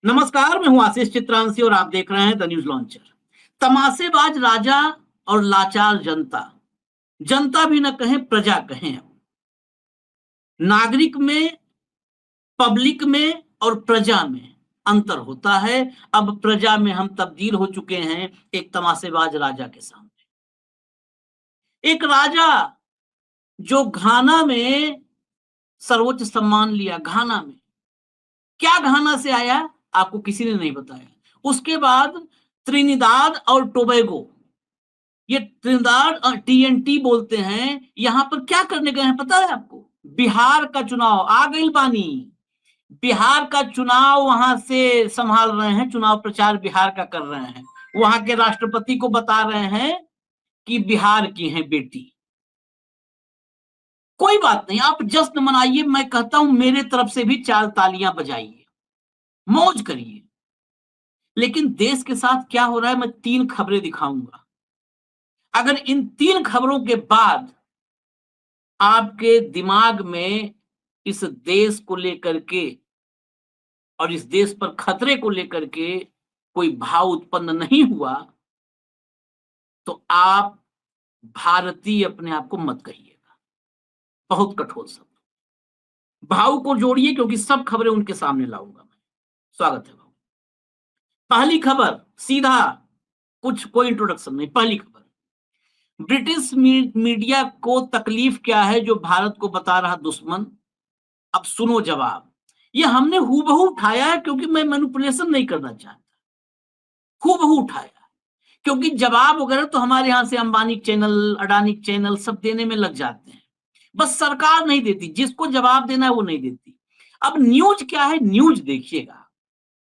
नमस्कार, मैं हूं आशीष चित्रांशी और आप देख रहे हैं द न्यूज लॉन्चर। तमाशेबाज राजा और लाचार जनता, जनता भी न कहें प्रजा कहें। नागरिक में, पब्लिक में और प्रजा में अंतर होता है। अब प्रजा में हम तब्दील हो चुके हैं एक तमाशेबाज राजा के सामने। एक राजा जो घाना में सर्वोच्च सम्मान लिया। घाना में क्या घाना से आया आपको किसी ने नहीं बताया। उसके बाद त्रिनिदाद और टोबैगो, ये त्रिनिदाद TNT बोलते हैं, यहां पर क्या करने गए हैं पता है आपको? बिहार का चुनाव आ गई बानी। बिहार का चुनाव वहां से संभाल रहे हैं, चुनाव प्रचार बिहार का कर रहे हैं। वहां के राष्ट्रपति को बता रहे हैं कि बिहार की है बेटी। कोई बात नहीं, आप जश्न मनाइए। मैं कहता हूं मेरे तरफ से भी 4 तालियां बजाइए, मौज करिए। लेकिन देश के साथ क्या हो रहा है मैं 3 खबरें दिखाऊंगा। अगर इन 3 खबरों के बाद आपके दिमाग में इस देश को लेकर के और इस देश पर खतरे को लेकर के कोई भाव उत्पन्न नहीं हुआ, तो आप भारतीय अपने आप को मत कहिएगा। बहुत कठोर शब्द। भाव को जोड़िए क्योंकि सब खबरें उनके सामने लाऊंगा मैं। स्वागत है भाव। पहली खबर सीधा, कोई इंट्रोडक्शन नहीं। पहली खबर, ब्रिटिश मीडिया को तकलीफ क्या है जो भारत को बता रहा दुश्मन। अब सुनो जवाब। ये हमने हूबहू उठाया है क्योंकि मैं मैनिपुलेशन नहीं करना चाहता। हूबहू उठाया क्योंकि जवाब वगैरह तो हमारे यहां से अंबानी चैनल, अडानी चैनल सब देने में लग जाते हैं। बस सरकार नहीं देती, जिसको जवाब देना है वो नहीं देती। अब न्यूज क्या है, न्यूज देखिएगा।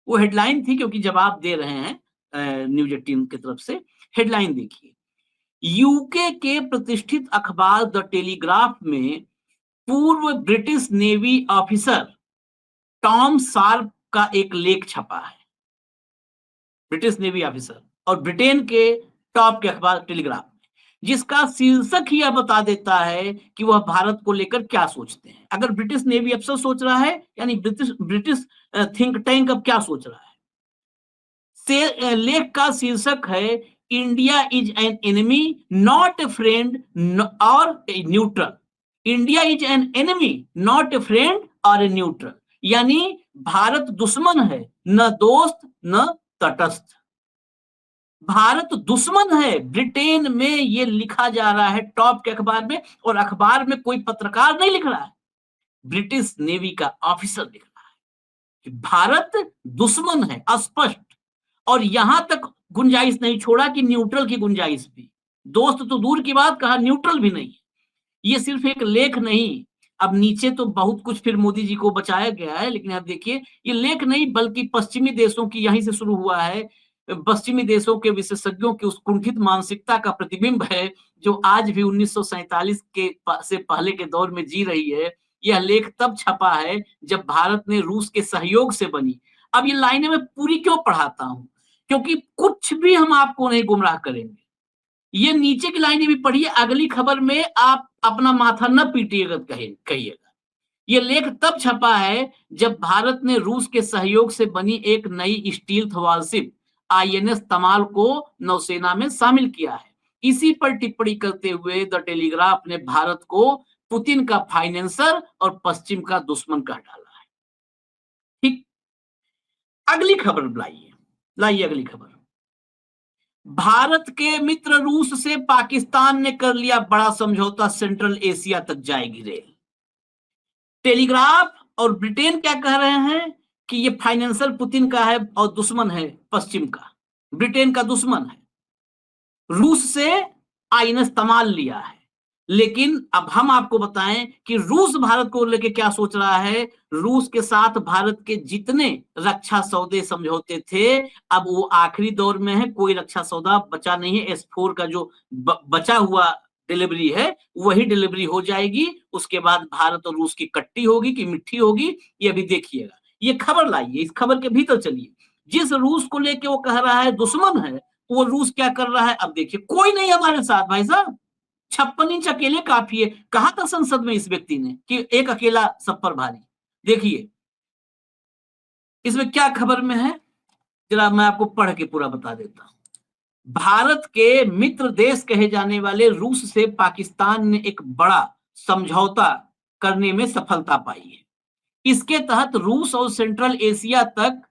वो हेडलाइन थी क्योंकि जवाब दे रहे हैं न्यूज 18 की तरफ से। हेडलाइन देखिए, यूके के प्रतिष्ठित अखबार द टेलीग्राफ में पूर्व British navy officer Tom sharp का एक लेख छपा है। ब्रिटिश नेवी ऑफिसर और ब्रिटेन के टॉप के अखबार टेलीग्राफ में, जिसका शीर्षक ही यह बता देता है कि वह भारत को लेकर क्या सोचते हैं। अगर ब्रिटिश नेवी अफसर सोच रहा है, यानी ब्रिटिश थिंक टैंक अब क्या सोच रहा है। लेख का शीर्षक है India is an enemy not a friend और neutral. India is an enemy not a friend और ए न्यूट्रल, यानी भारत दुश्मन है, न दोस्त न तटस्थ। भारत दुश्मन है। ब्रिटेन में यह लिखा जा रहा है टॉप के अखबार में, और अखबार में कोई पत्रकार नहीं लिख रहा है, ब्रिटिश नेवी का ऑफिसर लिख रहा है कि भारत दुश्मन है, स्पष्ट। और यहां तक गुंजाइश नहीं छोड़ा कि न्यूट्रल की गुंजाइश भी। दोस्त तो दूर की बात, कहा न्यूट्रल भी नहीं। ये सिर्फ एक लेख नहीं, अब नीचे तो बहुत कुछ फिर मोदी जी को बचाया गया है, लेकिन अब देखिए ये लेख नहीं बल्कि पश्चिमी देशों की, यहीं से शुरू हुआ है, पश्चिमी देशों के विशेषज्ञों की उस कुंठित मानसिकता का प्रतिबिंब है जो आज भी 1947 के से पहले के दौर में जी रही है। यह लेख तब छपा है जब भारत ने रूस के सहयोग से बनी। अब ये लाइनें मैं पूरी क्यों पढ़ाता हूं, क्योंकि कुछ भी हम आपको नहीं गुमराह करेंगे। ये नीचे की लाइनें भी पढ़िए, अगली खबर में आप अपना माथा न पीटिएगा कहिएगा। ये लेख तब छपा है जब भारत ने रूस के सहयोग से बनी एक नई स्टील्थ वॉरशिप INS तमाल को नौसेना में शामिल किया है। इसी पर टिप्पणी करते हुए द टेलीग्राफ ने भारत को पुतिन का फाइनेंसर और पश्चिम का दुश्मन कह डाला है। ठीक, अगली खबर लाइए अगली खबर। भारत के मित्र रूस से पाकिस्तान ने कर लिया बड़ा समझौता, सेंट्रल एशिया तक जाएगी रेल। टेलीग्राफ और ब्रिटेन क्या कह रहे हैं कि ये फाइनेंशियल पुतिन का है और दुश्मन है पश्चिम का, ब्रिटेन का दुश्मन है। रूस से INS तमाल लिया है। लेकिन अब हम आपको बताएं कि रूस भारत को लेकर क्या सोच रहा है। रूस के साथ भारत के जितने रक्षा सौदे समझौते थे, अब वो आखिरी दौर में है, कोई रक्षा सौदा बचा नहीं है। S4 का जो बचा हुआ डिलीवरी है वही डिलीवरी हो जाएगी। उसके बाद भारत और रूस की कट्टी होगी कि मिट्टी होगी, ये अभी देखिएगा। ये खबर लाइए, इस खबर के भीतर चलिए। जिस रूस को लेके वो कह रहा है दुश्मन है, वो रूस क्या कर रहा है अब देखिए। कोई नहीं हमारे साथ भाई साहब, 56 इंच अकेले काफी है। कहा था संसद में इस व्यक्ति ने कि एक अकेला सब पर भारी। देखिए, इसमें क्या खबर में है, जरा मैं आपको पढ़ के पूरा बता देता हूं। भारत के मित्र देश कहे जाने वाले रूस से पाकिस्तान ने एक बड़ा समझौता करने में सफलता पाई है। इसके तहत रूस और सेंट्रल एशिया तक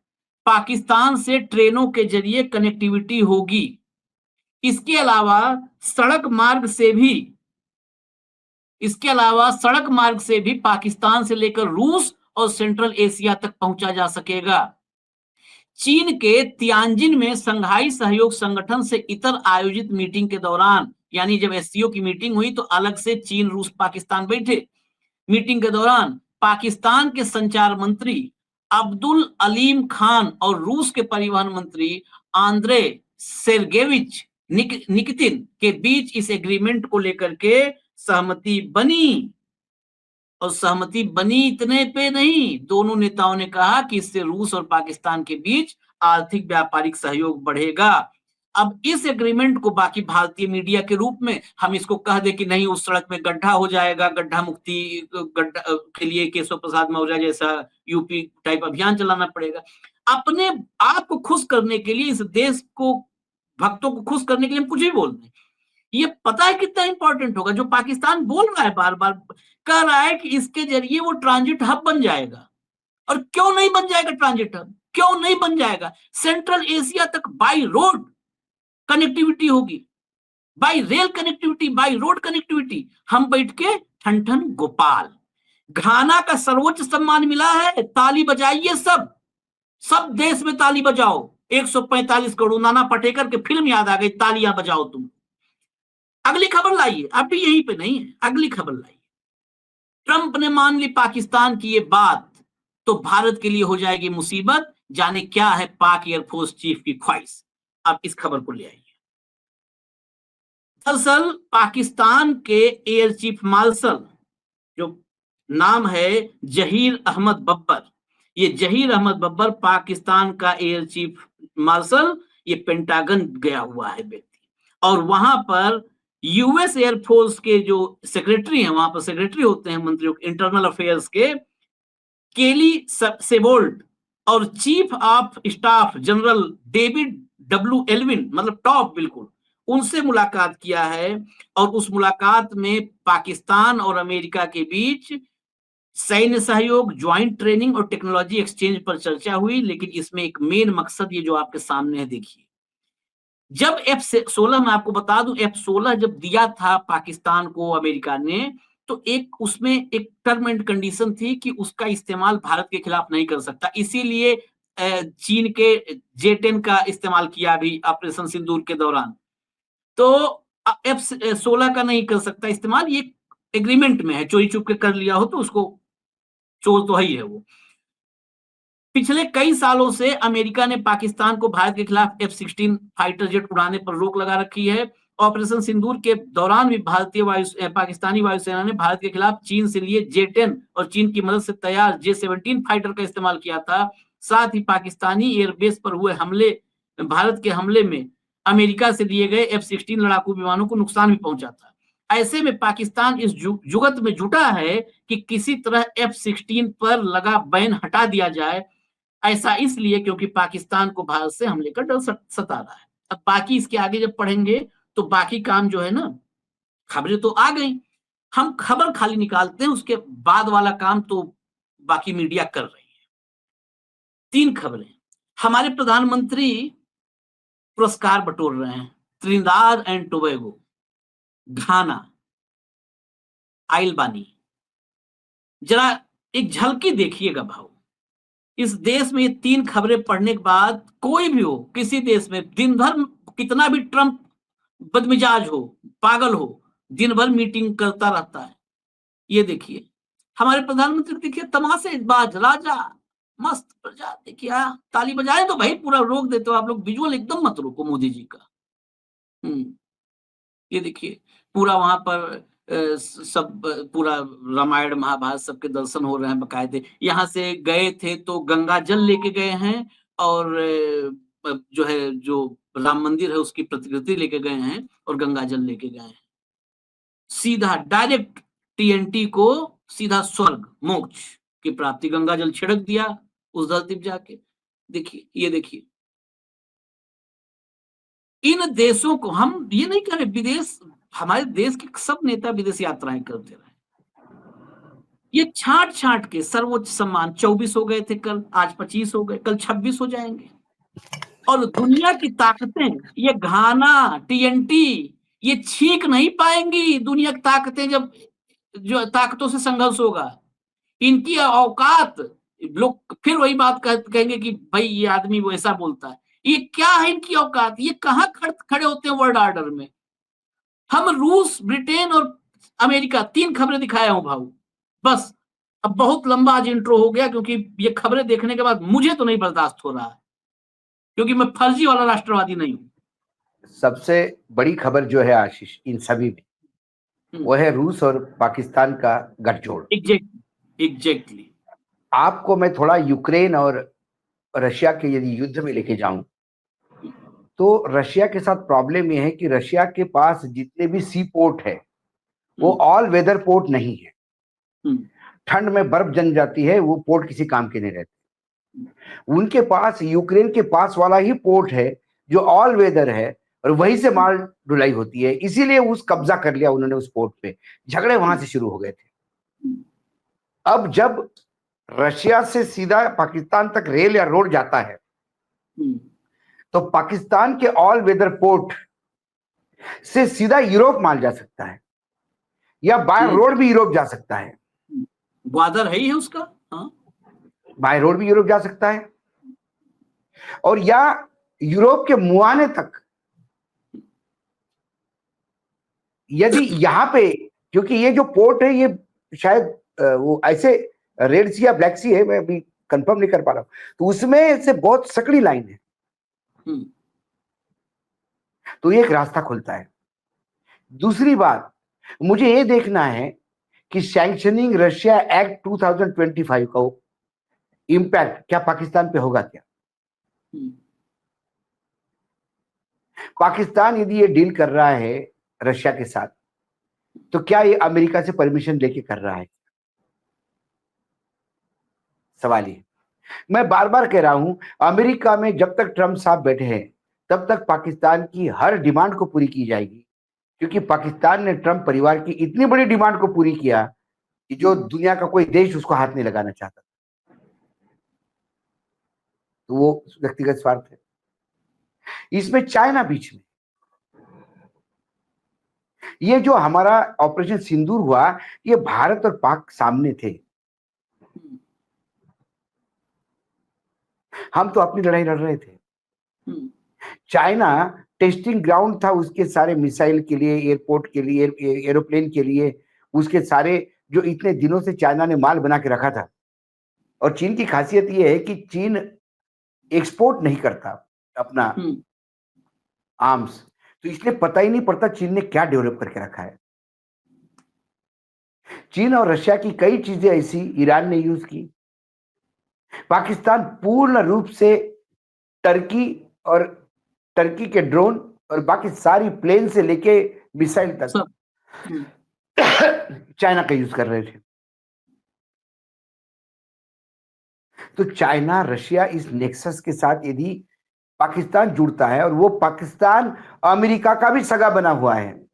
पाकिस्तान से ट्रेनों के जरिए कनेक्टिविटी होगी। इसके अलावा सड़क मार्ग से भी पाकिस्तान से लेकर रूस और सेंट्रल एशिया तक पहुंचा जा सकेगा। चीन के तियानजिन में संघाई सहयोग संगठन से इतर आयोजित मीटिंग के दौरान, यानी जब एससीओ की मीटिंग हुई तो अलग से चीन, रूस, पाकिस्तान बैठे। मीटिंग के दौरान पाकिस्तान के संचार मंत्री अब्दुल अलीम खान और रूस के परिवहन मंत्री आंद्रे सेर्गेविच निकितिन के बीच इस एग्रीमेंट को लेकर के सहमति बनी। और सहमति बनी इतने पे नहीं, दोनों नेताओं ने कहा कि इससे रूस और पाकिस्तान के बीच आर्थिक व्यापारिक सहयोग बढ़ेगा। अब इस एग्रीमेंट को बाकी भारतीय मीडिया के रूप में हम इसको कह दे कि नहीं उस सड़क में गड्ढा हो जाएगा, गड्ढा मुक्ति गड्ढा के लिए केशव प्रसाद मौर्य जैसा यूपी टाइप अभियान चलाना पड़ेगा। अपने आप को खुश करने के लिए, इस देश को भक्तों को खुश करने के लिए हम कुछ भी बोल दें। ये पता है कितना इंपॉर्टेंट होगा जो पाकिस्तान बोल रहा है, बार बार कह रहा है कि इसके जरिए वो ट्रांजिट हब बन जाएगा। और क्यों नहीं बन जाएगा ट्रांजिट हब, क्यों नहीं बन जाएगा? सेंट्रल एशिया तक बाई रोड कनेक्टिविटी होगी, by rail connectivity, by road connectivity. हम बैठ के ठन ठन गोपाल। घाना का सर्वोच्च सम्मान मिला है, ताली बजाइए सब देश में ताली बजाओ। 145 करोड़, नाना पाटेकर के फिल्म याद आ गई, तालियां बजाओ तुम। अगली खबर लाइए, अब भी यहीं पे नहीं है, अगली खबर लाइए। ट्रंप ने मान ली पाकिस्तान की ये बात तो भारत के लिए हो जाएगी मुसीबत। जाने क्या है पाक एयरफोर्स चीफ की ख्वाहिश। आप इस खबर को ले आइए। दरअसल पाकिस्तान के एयर चीफ मार्शल, जो नाम है जहीर अहमद बब्बर, ये जहीर अहमद बब्बर पाकिस्तान का एयर चीफ मार्शल, ये पेंटागन गया हुआ है व्यक्ति। और वहां पर यूएस एयरफोर्स के जो सेक्रेटरी हैं, वहां पर सेक्रेटरी होते हैं मंत्रियों इंटरनल अफेयर्स के, केली सेबोल्ट, और chief of staff general David W Allvin, मतलब टॉप बिल्कुल, उनसे मुलाकात किया है। और उस मुलाकात में पाकिस्तान और अमेरिका के बीच सैन्य सहयोग, ज्वाइंट ट्रेनिंग और टेक्नोलॉजी एक्सचेंज पर चर्चा हुई। लेकिन इसमें एक मेन मकसद ये जो आपके सामने है, देखिए, जब F-16, मैं आपको बता दूं, F-16 जब दिया था पाकिस्तान को अमेरिका ने, तो एक उसमें एक टर्म एंड कंडीशन थी कि उसका इस्तेमाल भारत के खिलाफ नहीं कर सकता। इसीलिए चीन के J-10 का इस्तेमाल किया भी ऑपरेशन सिंदूर के दौरान। तो F-16 का नहीं कर सकता इस्तेमाल, ये एग्रीमेंट में है। चोरी चुप के कर लिया हो तो उसको चोर तो ही है वो। पिछले कई सालों से अमेरिका ने पाकिस्तान को भारत के खिलाफ F-16 फाइटर जेट उड़ाने पर रोक लगा रखी है। ऑपरेशन सिंदूर के दौरान भी पाकिस्तानी वायुसेना ने भारत के खिलाफ चीन से लिए J-10 और चीन की मदद से तैयार J-17 फाइटर का इस्तेमाल किया था। साथ ही पाकिस्तानी एयरबेस पर हुए भारत के हमले में अमेरिका से लिए गए F-16 लड़ाकू विमानों को नुकसान भी पहुंचा था। ऐसे में पाकिस्तान इस जुगत में जुटा है कि किसी तरह F-16 पर लगा बैन हटा दिया जाए। ऐसा इसलिए क्योंकि पाकिस्तान को भारत से हमले का डर सता रहा है। अब बाकी इसके आगे जब पढ़ेंगे तो बाकी काम जो है ना, खबरें तो आ गई, हम खबर खाली निकालते हैं, उसके बाद वाला काम तो बाकी मीडिया कर रही है। 3 खबरें। हमारे प्रधानमंत्री पुरस्कार बटोर रहे हैं, त्रिनिदाद एंड टोबैगो, घाना, आइल बानी। जरा एक झलकी देखिएगा भाव। इस देश में ये 3 खबरें पढ़ने के बाद कोई भी हो, किसी देश में दिन भर कितना भी ट्रंप बदमिजाज हो, पागल हो, दिन भर मीटिंग करता रहता है। ये देखिए हमारे प्रधानमंत्री, देखिए तमाशेबाज राजा, मस्त प्रजा, देखिए ताली बजाए तो भाई पूरा रोक देते हो आप लोग, विजुअल एकदम मत रोको मोदी जी का। ये देखिए पूरा वहां पर सब पूरा रामायण महाभारत सबके दर्शन हो रहे हैं बकायदे। यहाँ से गए थे तो गंगा जल लेके गए हैं, और जो है जो राम मंदिर है उसकी प्रतिकृति लेके गए हैं, और गंगा जल लेके गए हैं। सीधा डायरेक्ट TNT को सीधा स्वर्ग मोक्ष की प्राप्ति, गंगा जल छिड़क दिया उस धरती पे जाके। देखिए, ये देखिए, इन देशों को हम ये नहीं कह रहे विदेश, हमारे देश के सब नेता विदेश यात्राएं करते रहे। ये छांट-छांट के सर्वोच्च सम्मान 24 हो गए थे कल, आज 25 हो गए, कल 26 हो जाएँगे। और दुनिया की ताकतें, ये घाना, टीएनटी, ये छींक नहीं पाएँगी दुनिया की ताकतें जब जो ताकतों से संघर्ष होगा। इनकी औकात, लोग फिर वही बात कहेंगे कि भाई ये आदमी वैसा बोलता है। ये क्या है इनकी औकात? ये कहाँ खड़े होते हैं वर्ल्ड ऑर्डर में? हम रूस, ब्रिटेन और अमेरिका 3 खबरें दिखाया हूँ भाऊ। बस, अब बहुत लंबा आज इंट्रो हो गया क्योंकि ये खबरें देखने के बाद मुझे तो नहीं बर्दाश्त हो रहा है, क्योंकि मैं फर्जी वाला राष्ट्रवादी नहीं हूँ। सबसे बड़ी खबर जो है आशीष इन सभी में, वो है रूस और पाकिस्तान का गठजोड़। एग्जैक्टली। आपको मैं थोड़ा यूक्रेन और रशिया के यदि युद्ध में लेके जाऊं, तो रशिया के साथ प्रॉब्लम यह है कि रशिया के पास जितने भी सी पोर्ट है वो ऑल वेदर पोर्ट नहीं है। ठंड में बर्फ जम जाती है, वो पोर्ट किसी काम के नहीं रहते। उनके पास यूक्रेन के पास वाला ही पोर्ट है जो ऑल वेदर है और वहीं से माल ढुलाई होती है, इसीलिए उस कब्जा कर लिया उन्होंने उस पोर्ट पे। झगड़े वहां से शुरू हो गए थे। अब जब रशिया से सीधा पाकिस्तान तक रेल या रोड जाता है, तो पाकिस्तान के ऑल वेदर पोर्ट से सीधा यूरोप माल जा सकता है या बाय रोड भी यूरोप जा सकता है। ग्वादर है ही है उसका, हाँ, बाय रोड भी यूरोप जा सकता है, और या यूरोप के मुआने तक। यदि यहां पे, क्योंकि ये जो पोर्ट है ये शायद वो ऐसे रेड सी या ब्लैक सी है, मैं अभी कंफर्म नहीं कर पा रहा हूं, तो उसमें से बहुत सकड़ी लाइन है, तो ये एक रास्ता खुलता है। दूसरी बात, मुझे ये देखना है कि सैंक्शनिंग रशिया एक्ट 2025 का इंपैक्ट क्या पाकिस्तान पे होगा क्या। पाकिस्तान यदि ये डील कर रहा है रशिया के साथ, तो क्या ये अमेरिका से परमिशन लेके कर रहा है? सवाल ये। मैं बार बार कह रहा हूं, अमेरिका में जब तक ट्रंप साहब बैठे हैं तब तक पाकिस्तान की हर डिमांड को पूरी की जाएगी, क्योंकि पाकिस्तान ने ट्रंप परिवार की इतनी बड़ी डिमांड को पूरी किया कि जो दुनिया का कोई देश उसको हाथ नहीं लगाना चाहता। तो वो व्यक्तिगत स्वार्थ है। इसमें चाइना बीच में, ये जो हमारा ऑपरेशन सिंदूर हुआ, ये भारत और पाक सामने थे। हम तो अपनी लड़ाई लड़ रहे थे। चाइना टेस्टिंग ग्राउंड था उसके सारे मिसाइल के लिए, एयरपोर्ट के लिए, एरोप्लेन के लिए, उसके सारे जो इतने दिनों से चाइना ने माल बना के रखा था। और चीन की खासियत यह है कि चीन एक्सपोर्ट नहीं करता अपना आर्म्स, तो इसलिए पता ही नहीं पड़ता चीन ने क्या डेवलप करके रखा है। चीन और रशिया की कई चीजें ऐसी ईरान ने यूज की। पाकिस्तान पूर्ण रूप से टर्की के ड्रोन और बाकी सारी प्लेन से लेके मिसाइल तक चाइना का यूज कर रहे थे। तो चाइना रशिया इस नेक्सस के साथ यदि पाकिस्तान जुड़ता है, और वो पाकिस्तान अमेरिका का भी सगा बना हुआ है,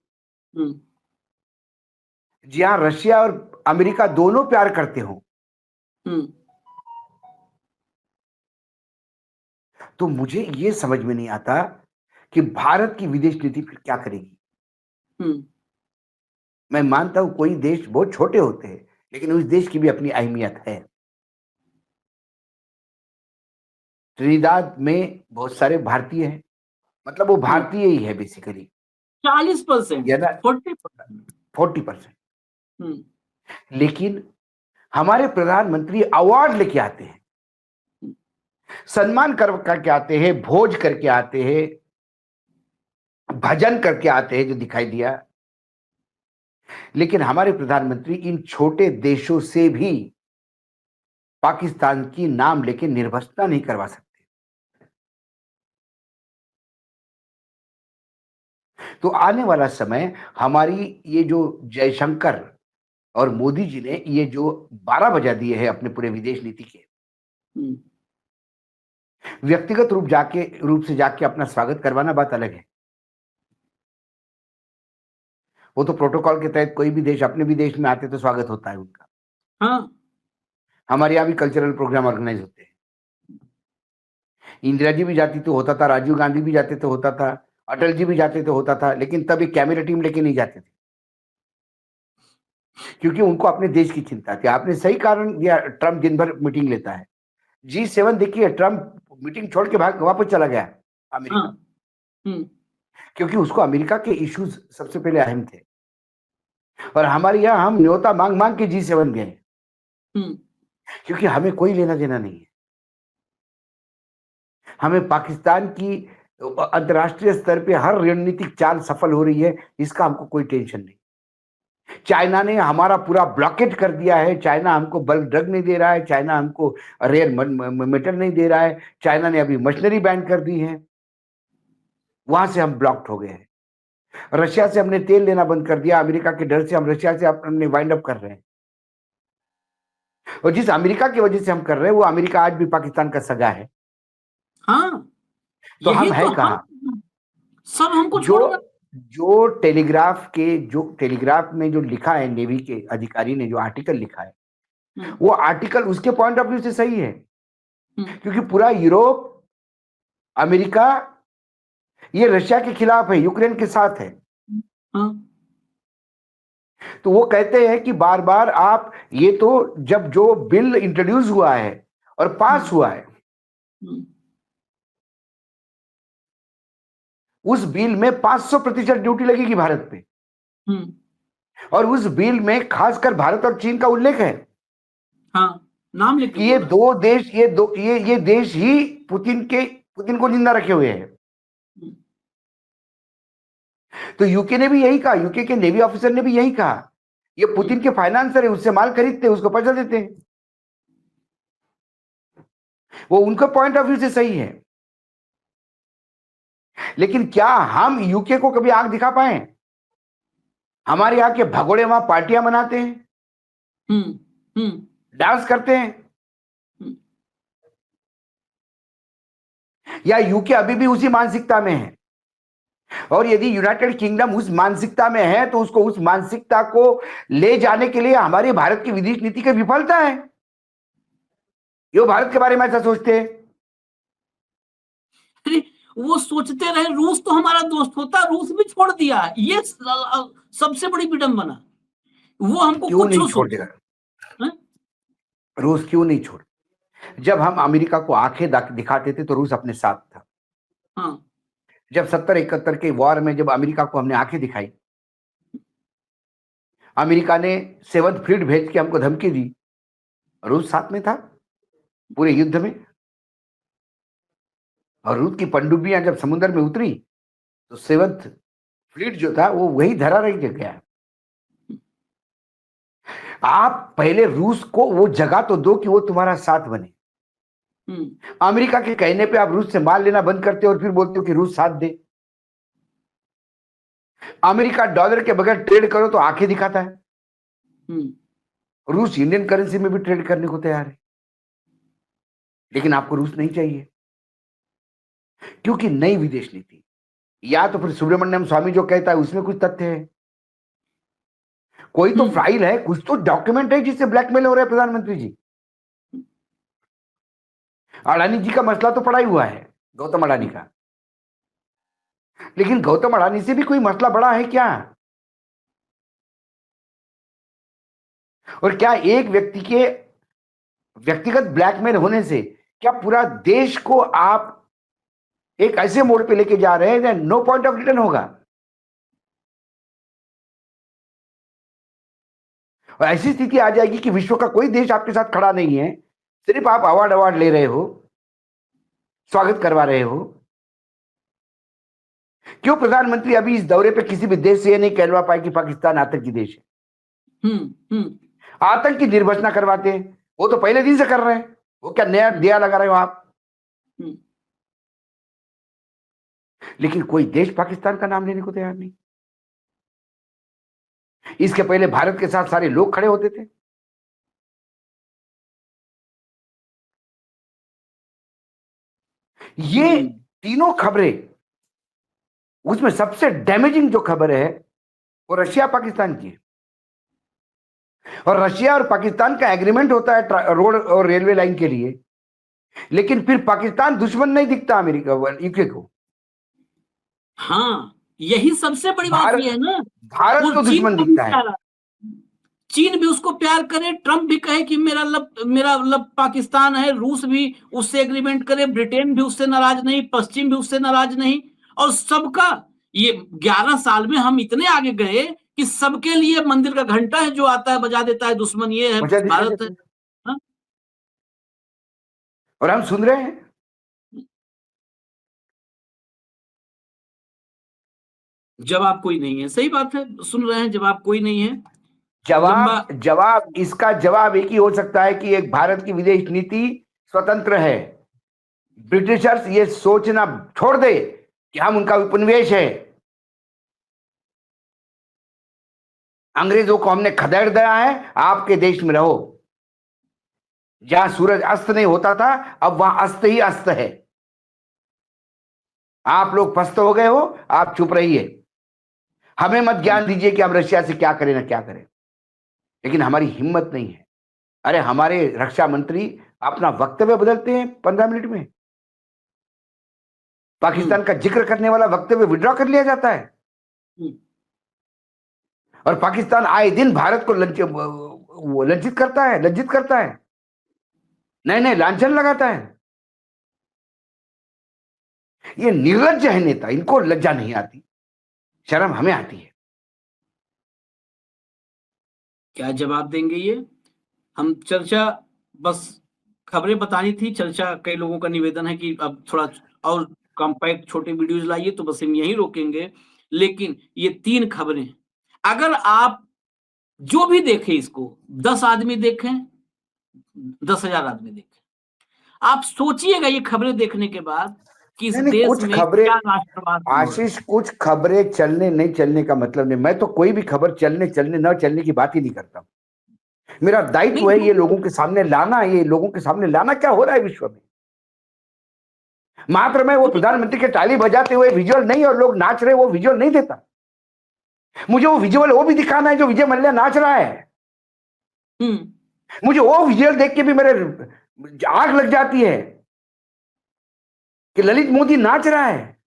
जी हाँ, रशिया और अमेरिका दोनों प्यार करते हो, तो मुझे ये समझ में नहीं आता कि भारत की विदेश नीति फिर क्या करेगी। मैं मानता हूं कोई देश बहुत छोटे होते हैं, लेकिन उस देश की भी अपनी अहमियत है। त्रिनिदाद में बहुत सारे भारतीय हैं, मतलब वो भारतीय ही है बेसिकली 40%, 40%। लेकिन हमारे प्रधानमंत्री अवार्ड लेके आते हैं, सम्मान करके आते हैं, भोज करके आते हैं, भजन करके आते हैं, जो दिखाई दिया। लेकिन हमारे प्रधानमंत्री इन छोटे देशों से भी पाकिस्तान की नाम लेके निर्भसता नहीं करवा सकते। तो आने वाला समय, हमारी ये जो जयशंकर और मोदी जी ने ये जो 12 बजा दिए हैं अपने पूरे विदेश नीति के, व्यक्तिगत रूप से जाके अपना स्वागत करवाना बात अलग है। वो तो प्रोटोकॉल के तहत कोई भी देश अपने भी देश में आते तो स्वागत होता है उनका। हाँ। हमारे यहाँ भी कल्चरल प्रोग्राम ऑर्गेनाइज होते हैं। इंदिरा जी भी जाती तो होता था, राजीव गांधी भी जाते तो होता था, अटल जी भी जाते तो होता था, लेकिन तब एक कैमरा टीम लेके नहीं जाते थे, क्योंकि उनको अपने देश की चिंता थी। आपने सही कारण दिया, ट्रम्प दिन भर मीटिंग लेता है। G7 देखिए, ट्रम्प मीटिंग छोड़ के भाग वापस चला गया अमेरिका, हाँ। हम्म। क्योंकि उसको अमेरिका के इश्यूज सबसे पहले अहम थे। और हमारे यहाँ हम न्योता मांग मांग के G7 गए, हम्म। क्योंकि हमें कोई लेना देना नहीं है। हमें पाकिस्तान की अंतर्राष्ट्रीय स्तर पे हर रणनीतिक चाल सफल हो रही है, इसका हमको कोई टेंशन नहीं। चाइना ने हमारा पूरा ब्लॉकेट कर दिया है। चाइना हमको बल्क ड्रग नहीं दे रहा है, चाइना हमको रेयर मेटल नहीं दे रहा है, चाइना ने अभी मशीनरी बैन कर दी है, वहां से हम ब्लॉक्ड हो गए हैं। रशिया से हमने तेल लेना बंद कर दिया, अमेरिका के डर से हम रशिया से अपने वाइंड अप कर रहे हैं। और जिस अमेरिका की वजह से हम कर रहे हैं, वो अमेरिका आज भी पाकिस्तान का सगा है। हाँ, तो यही हम है तो हम कहाँ? सब हमको जो छोड़ रहे। जो टेलीग्राफ में जो लिखा है, नेवी के अधिकारी ने जो आर्टिकल लिखा है, हम्म। वो आर्टिकल उसके पॉइंट ऑफ व्यू से सही है, हम्म। क्योंकि पूरा यूरोप, अमेरिका, ये रशिया के खिलाफ है, यूक्रेन के साथ है। हाँ। तो वो कहते हैं कि बार बार आप ये तो, जब जो बिल इंट्रोड्यूस हुआ है और पास हुआ है, हम्म। उस बिल में 500% ड्यूटी लगेगी भारत पे। हम्म। और उस बिल में खासकर भारत और चीन का उल्लेख है हाँ, नाम लेके कि ये बोल रहा। दो देश, ये देश ही पुतिन को जिंदा रखे हुए हैं। हम्म। तो यूके ने भी यही कहा, यूके के नेवी ऑफिसर ने भी यही कहा, ये पुतिन के फाइनेंसर है, उससे माल खरीदते हैं, उसको पैसा देते हैं। वो उनका पॉइंट ऑफ व्यू से सही है, लेकिन क्या हम यूके को कभी आंख दिखा पाए? हमारे यहाँ के भगोड़े वहां पार्टियां मनाते हैं, हम्म। हम्म। डांस करते हैं, हम्म। या यूके अभी भी उसी मानसिकता में है? और यदि यूनाइटेड किंगडम उस मानसिकता में है, तो उसको उस मानसिकता को ले जाने के लिए हमारे भारत की विदेश नीति की विफलता है। ये भारत के बारे में ऐसा सोचते हैं। अरे, वो सोचते रहे रूस तो हमारा दोस्त होता, रूस भी छोड़ दिया, ये सबसे बड़ी विडंबना। वो हमको क्यों कुछ नहीं छोड़ देगा? हैं? रूस क्यों नहीं छोड़? जब हम अमेरिका को आंखें दिखाते थे तो रूस अपने साथ था। हाँ। जब 70-71 के वॉर में जब अमेरिका को हमने आंखें दिखाई, अमेरिका ने 7th फ्लीट भेज के हमको धमकी दी, रूस साथ में था पूरे युद्ध में। और रूस की पनडुब्बियां जब समुद्र में उतरी, तो 7th फ्लीट जो था वो वही धरा रह गया। आप पहले रूस को वो जगह तो दो कि वो तुम्हारा साथ बने। अमेरिका के कहने पे आप रूस से माल लेना बंद करते हो और फिर बोलते हो कि रूस साथ दे। अमेरिका डॉलर के बगैर ट्रेड करो तो आंखें दिखाता है। रूस इंडियन करेंसी में भी ट्रेड करने को तैयार है, लेकिन आपको रूस नहीं चाहिए, क्योंकि नई विदेश नीति। या तो फिर सुब्रमण्यम स्वामी जो कहता है उसमें कुछ तथ्य है, कोई तो फाइल है, कुछ तो डॉक्यूमेंट है जिससे ब्लैकमेल हो रहा है प्रधानमंत्री जी। अडानी जी का मसला तो पड़ा ही हुआ है, गौतम अडानी का, लेकिन गौतम अडानी से भी कोई मसला बड़ा है क्या? और क्या एक व्यक्ति के व्यक्तिगत ब्लैकमेल होने से क्या पूरा देश को आप एक ऐसे मोड़ पे लेके जा रहे हैं नो पॉइंट ऑफ रिटर्न होगा? और ऐसी स्थिति आ जाएगी कि विश्व का कोई देश आपके साथ खड़ा नहीं है, सिर्फ आप अवार्ड ले रहे हो, स्वागत करवा रहे हो। क्यों प्रधानमंत्री अभी इस दौरे पे किसी भी देश से ये नहीं कहलवा पाए कि पाकिस्तान आतंकी देश है? आतंक की निर्वचना करवाते हैं, वो तो पहले दिन से कर रहे हैं, वो क्या नया दिया लगा रहे हो आप? लेकिन कोई देश पाकिस्तान का नाम लेने को तैयार नहीं। इसके पहले भारत के साथ सारे लोग खड़े होते थे। ये तीनों खबरें, उसमें सबसे डैमेजिंग जो खबर है वो रशिया पाकिस्तान की है। और रशिया और पाकिस्तान का एग्रीमेंट होता है रोड और रेलवे लाइन के लिए, लेकिन फिर पाकिस्तान दुश्मन नहीं दिखता अमेरिका यूके को। हाँ, यही सबसे बड़ी बात भारत ये है ना, भारत वो को चीन दुश्मन को भी दिखता है। प्यारा, चीन भी उसको प्यार करे, ट्रम्प भी कहे कि मेरा लब पाकिस्तान है, रूस भी उससे एग्रीमेंट करे, ब्रिटेन भी उससे नाराज नहीं, पश्चिम भी उससे नाराज नहीं, और सबका ये 11 साल में हम इतने आगे गए कि सबके लिए मंदिर का घंटा है जो आता है बजा देता है, दुश्मन ये है, मुझे दिखा भारत है। देते हैं हाँ? और हम सुन रहे हैं। जवाब कोई नहीं है, सही बात है, सुन रहे हैं, जवाब कोई नहीं है। लंबा जवाब इसका जवाब एक ही हो सकता है कि एक भारत की विदेश नीति स्वतंत्र है। ब्रिटिशर्स ये सोचना छोड़ दे कि हम उनका उपनिवेश है। अंग्रेजों को हमने खदेड़ दिया है, आपके देश में रहो। जहां सूरज अस्त नहीं होता था, अब वहां अस्त ही अस्त है। आप लोग पस्त हो गए हो, आप चुप रहिए। हमें मत ज्ञान दीजिए कि हम रशिया से क्या करें ना क्या करें, लेकिन हमारी हिम्मत नहीं है। अरे हमारे रक्षा मंत्री अपना वक्तव्य बदलते हैं 15 मिनट में। पाकिस्तान का जिक्र करने वाला वक्तव्य विड्रॉ कर लिया जाता है, और पाकिस्तान आए दिन भारत को लज्जित करता है, नए नए लांछन लगाता है। ये निर्लज्ज है नेता, इनको लज्जा नहीं आती, शर्म हमें आती है। क्या जवाब देंगे ये? हम चर्चा, बस खबरें बतानी थी, चर्चा कई लोगों का निवेदन है कि अब थोड़ा और कॉम्पैक्ट छोटे वीडियोज लाइए, तो बस हम यहीं रोकेंगे। लेकिन ये 3 खबरें, अगर आप जो भी देखें इसको, 10 आदमी देखें, 10,000 आदमी देखें, आप सोचिएगा ये खबरें देखने के बाद कि इस नहीं नहीं, देश कुछ में खबरें क्या राष्ट्रवाद हो रहा है। आशीष, कुछ खबरें चलने नहीं चलने का मतलब नहीं। मैं तो कोई भी खबर चलने चलने न चलने की बात ही नहीं करता। मेरा दायित्व नहीं है ये जो लोगों के सामने लाना, ये लोगों के सामने लाना क्या हो रहा है विश्व में। मात्र मैं वो प्रधानमंत्री के ताली बजाते हुए विजुअल नहीं, और लोग नाच रहे वो विजुअल नहीं देता। मुझे वो विजुअल वो भी दिखाना है जो विजय मल्ल्या नाच रहा है। मुझे वो विजुअल देख के भी मेरे आग लग जाती है कि ललित मोदी नाच रहा है।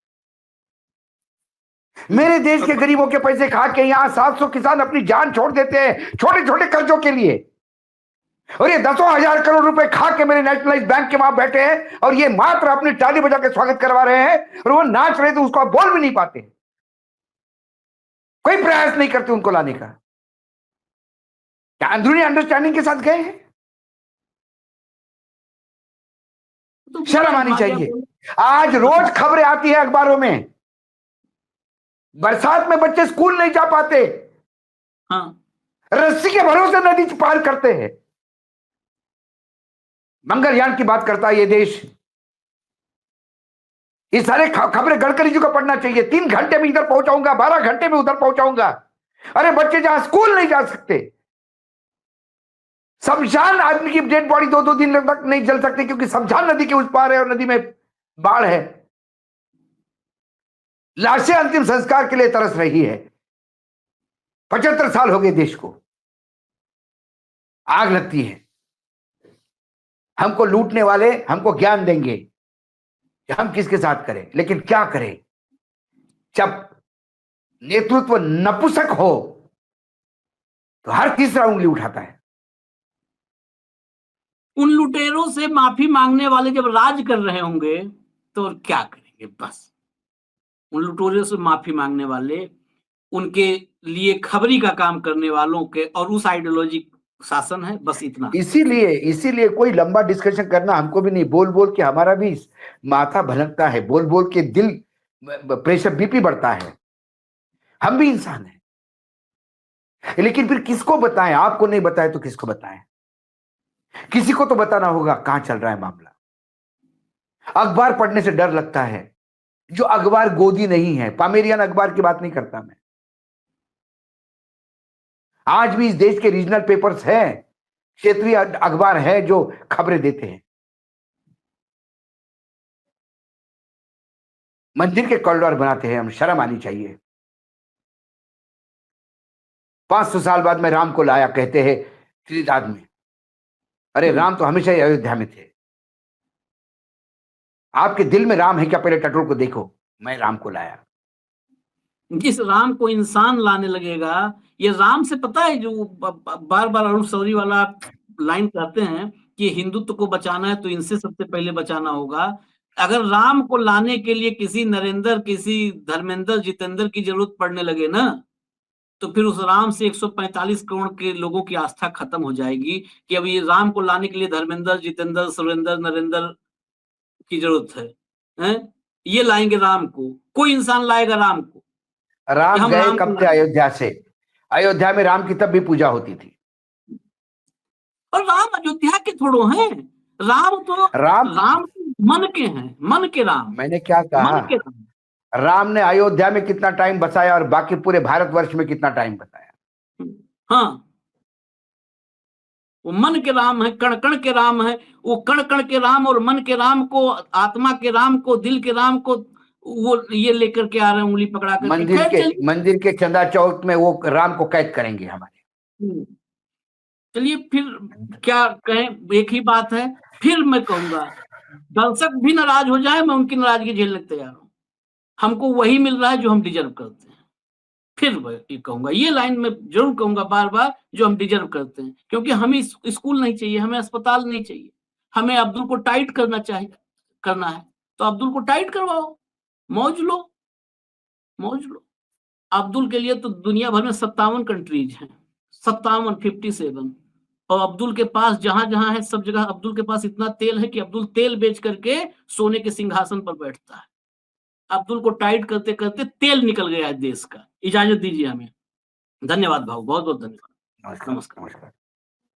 मेरे देश के गरीबों के पैसे खा के यहां 700 किसान अपनी जान छोड़ देते हैं छोटे छोटे कर्जों के लिए, और ये 10,000 करोड़ रुपए खा के मेरे नेशनलाइज बैंक के वहां बैठे हैं, और ये मात्र अपनी ताली बजा के स्वागत करवा रहे हैं, और वो नाच रहे तो उसको आप बोल भी नहीं पाते, कोई प्रयास नहीं करते उनको लाने का। क्या अंदरूनी अंडरस्टैंडिंग के साथ गए हैं? तो शर्म आनी चाहिए। आज रोज खबरें आती है अखबारों में, बरसात में बच्चे स्कूल नहीं जा पाते, हाँ, रस्सी के भरोसे नदी पार करते हैं। मंगलयान की बात करता है ये देश। ये सारे खबरें गडकरी जी को पढ़ना चाहिए। 3 घंटे में इधर पहुंचाऊंगा, 12 घंटे में उधर पहुंचाऊंगा। अरे बच्चे जहां स्कूल नहीं जा सकते, शमशान आदमी की डेड बॉडी 2-2 दिन तक नहीं जल सकती क्योंकि शमशान नदी के उस पार है और नदी में बाढ़ है। लाशें अंतिम संस्कार के लिए तरस रही है। 75 साल हो गए देश को। आग लगती है। हमको लूटने वाले हमको ज्ञान देंगे कि हम किसके साथ करें, लेकिन क्या करें जब नेतृत्व नपुंसक हो तो हर तीसरा उंगली उठाता है। उन लुटेरों से माफी मांगने वाले जब राज कर रहे होंगे तो क्या करेंगे? बस उन लुटेरों से माफी मांगने वाले, उनके लिए खबरी का काम करने वालों के, और उस आइडियोलॉजी शासन है, बस इतना। इसीलिए कोई लंबा डिस्कशन करना हमको भी नहीं। बोल बोल के हमारा भी माथा भनकता है, बोल बोल के दिल प्रेशर बीपी बढ़ता है। हम भी इंसान हैं, लेकिन फिर किसको बताएं? आपको नहीं बताए तो किसको बताएं? किसी को तो बताना होगा कहां चल रहा है मामला। अखबार पढ़ने से डर लगता है, जो अखबार गोदी नहीं है। पामेरियन अखबार की बात नहीं करता मैं। आज भी इस देश के रीजनल पेपर्स हैं, क्षेत्रीय अखबार है जो खबरें देते हैं। मंदिर के कॉरिडोर बनाते हैं हम, शर्म आनी चाहिए। 500 साल बाद में राम को लाया, कहते हैं त्रिदाद में। अरे राम तो हमेशा ही अयोध्या में थे। आपके दिल में राम है क्या? पहले टटोल को देखो। मैं राम को लाया। जिस राम को इंसान लाने लगेगा, ये राम से पता है, जो बार बार अरुण शौरी वाला लाइन कहते हैं कि हिंदुत्व को बचाना है तो इनसे सबसे पहले बचाना होगा। अगर राम को लाने के लिए किसी नरेंद्र, किसी धर्मेंद्र, जितेंद्र की जरूरत पड़ने लगे ना, तो फिर उस राम से 145 करोड़ के लोगों की आस्था खत्म हो जाएगी कि अब ये राम को लाने के लिए धर्मेंद्र, जितेंद्र, सुरेंद्र, नरेंद्र की जरूरत है? ये लाएंगे राम को? कोई इंसान लाएगा राम को? राम हम गए राम कब को थे अयोध्या से? अयोध्या में राम की तब भी पूजा होती थी। और राम अयोध्या के थोड़ो हैं। राम तो राम मन के हैं, मन के राम। मैंने क्या कहा? मन के राम। राम ने अयोध्या में कितना टाइम बसाया और बाकी पूरे भारतवर्ष में कितना टाइम बताया? हाँ, वो मन के राम है, कण कण के राम है। वो कण कण के राम और मन के राम को, आत्मा के राम को, दिल के राम को, वो ये लेकर के आ रहे हैं उंगली पकड़ा करके। मंदिर के चंदा चौक में वो राम को कैद करेंगे हमारे। चलिए फिर क्या कहें, एक ही बात है। फिर मैं कहूंगा, दर्शक भी नाराज हो जाए, मैं उनकी नाराजगी झेलने तैयार हूं। हमको वही मिल रहा है जो हम डिजर्व करते हैं। फिर ये कहूंगा, ये लाइन में जरूर कहूंगा बार बार, जो हम डिजर्व करते हैं। क्योंकि हमें स्कूल नहीं चाहिए, हमें अस्पताल नहीं चाहिए, हमें अब्दुल को टाइट करना है तो अब्दुल को टाइट करवाओ, मौज लो, मौज लो। अब्दुल के लिए तो दुनिया भर में 57 कंट्रीज हैं, 57 और अब्दुल के पास जहां जहां है सब जगह अब्दुल के पास इतना तेल है कि अब्दुल तेल बेच करके सोने के सिंहासन पर बैठता है। अब्दुल को टाइट करते करते तेल निकल गया है देश का। इजाजत दीजिए हमें। धन्यवाद भाऊ, बहुत बहुत धन्यवाद। नमस्कार।